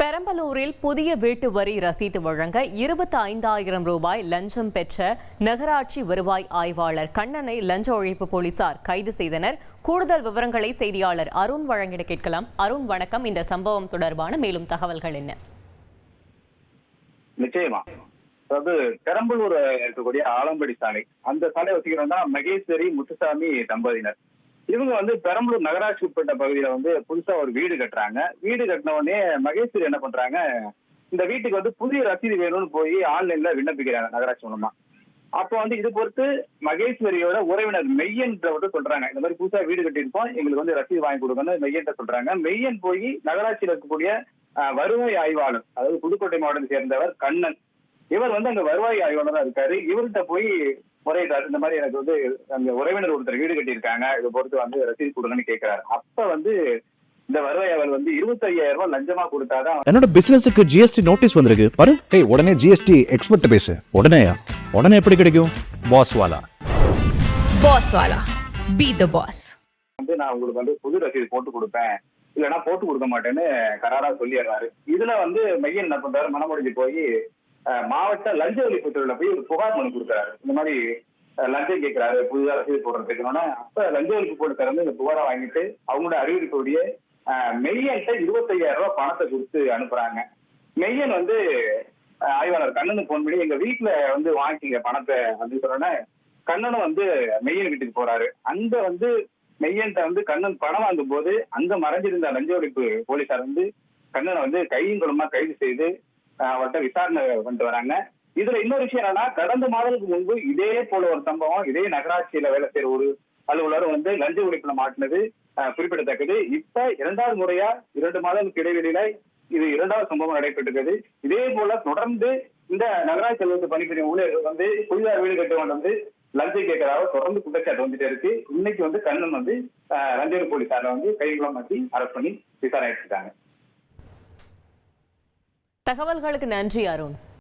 பெரம்பலூரில் புதிய வீட்டு வரி ரசீது வழங்க 25,000 ரூபாய் லஞ்சம் பெற்ற நகராட்சி வருவாய் ஆய்வாளர் கண்ணனை லஞ்ச ஒழிப்பு போலீசார் கைது செய்தனர். கூடுதல் விவரங்களை செய்தியாளர் அருண் வழங்கிட கேட்கலாம். அருண், வணக்கம். இந்த சம்பவம் தொடர்பான மேலும் தகவல்கள் என்ன? நிச்சயமா, அதாவது பெரம்பலூர் இருக்கக்கூடிய ஆலம்படி சாலை, அந்த சாலை வச்சுக்கிறோம்னா மகேஸ்வரி முத்துசாமி தம்பதியினர். இவங்க பெரம்பலூர் நகராட்சி உட்பட்ட பகுதியில புதுசா ஒரு வீடு கட்டுறாங்க. வீடு கட்டின உடனே மகேஸ்வரி என்ன பண்றாங்க, இந்த வீட்டுக்கு புதிய ரசீது வேணும்னு போய் ஆன்லைன்ல விண்ணப்பிக்கிறாங்க நகராட்சி மூலமா. அப்போ இது பொறுத்து மகேஸ்வரியோட உறவினர் மெய்யன்றவர்கிட்ட சொல்றாங்க, இந்த மாதிரி புதுசா வீடு கட்டியிருக்கோம், எங்களுக்கு ரசீது வாங்கி கொடுக்கணும்னு மெய்யன்ட்ட சொல்றாங்க. மெய்யன் போய் நகராட்சியில் இருக்கக்கூடிய வருவாய் ஆய்வாளர், அதாவது புதுக்கோட்டை மாவட்டத்தை சேர்ந்தவர் கண்ணன், இவர் அங்க வருவாய் ஆய்வாளராக இருக்காரு. இவர்கிட்ட போய் முறையிட்டாரு, இந்த மாதிரி எனக்கு அங்க உறவினர் ஒருத்தர் வீடு கட்டியிருக்காங்க, இதை பொறுத்து ரசீது கொடுங்கன்னு கேட்கிறாரு. அப்ப இந்த வருவாய் ஆய்வாளர் 25,000 ரூபாய் லஞ்சமா கொடுத்தாதான் என்னோட பிசினஸுக்கு ஜிஎஸ்டி நோட்டீஸ் வந்திருக்கு பாரு. ஏய், உடனே ஜிஎஸ்டி எக்ஸ்பர்ட் பேசு. உடனே எப்படி கிடைக்கும்? பாஸ் வாலா பி தி பாஸ். நான் உங்களுக்கு புது ரசீது போட்டு கொடுப்பேன், இல்லைன்னா போட்டு கொடுக்க மாட்டேன்னு கராரா சொல்லிடுறாரு. இதுல மையன் என்ன பண்றாரு, மனமுடிஞ்சு போய் மாவட்ட லஞ்ச ஒழிப்புத்துறையில போய் ஒரு புகார் மனு கொடுக்குறாரு. இந்த மாதிரி லஞ்சம் கேட்கிறாரு புதுதா ரசீது போடுறதுக்கு. அப்ப லஞ்ச ஒழிப்பு போட்டு இந்த புகாரை வாங்கிட்டு அவங்களோட அறிவிக்கக்கூடிய மெய்யன்ட்ட 25,000 ரூபாய் பணத்தை கொடுத்து அனுப்புறாங்க. மெய்யன் ஆய்வாளர் கண்ணனுக்கு போன் பண்ணி எங்க வீட்டுல வாங்கிக்கிங்க பணத்தை அப்படின்னு சொன்னோன்னே கண்ணனும் மெய்யன் வீட்டுக்கு போறாரு. அங்க மெய்யன்ட்ட கண்ணன் பணம் வாங்கும் போது அங்க மறைஞ்சிருந்த லஞ்ச ஒழிப்பு போலீசார் கண்ணனை கையும் குளமா கைது செய்து அவர்கிட்ட விசாரணை பண்ணிட்டு வராங்க. இதுல இன்னொரு விஷயம் என்னன்னா, கடந்த மாதத்துக்கு முன்பு இதே போல ஒரு சம்பவம் இதே நகராட்சியில வேலை செய்யற ஒரு அலுவலர் லஞ்ச ஒழிப்புல மாட்டினது குறிப்பிடத்தக்கது. இப்ப 2வது முறையா 2 மாதங்களுக்கு இடைவெளியில இது 2வது சம்பவம் நடைபெற்றிருக்கிறது. இதே போல தொடர்ந்து இந்த நகராட்சி அலுவலகத்தை பணிபுரியும் ஊழியர்கள் புதிதாக வீடு கட்டுவன் லஞ்சம் கேட்கறதாக தொடர்ந்து குற்றச்சாட்டு வந்துட்டே இருக்கு. இன்னைக்கு கண்ணன் லஞ்ச ஒழிப்பு போலீசார கைகுளம் மாற்றி அரெஸ்ட் பண்ணி விசாரணை எடுத்துட்டாங்க. தகவல்களுக்கு நன்றி அருண்.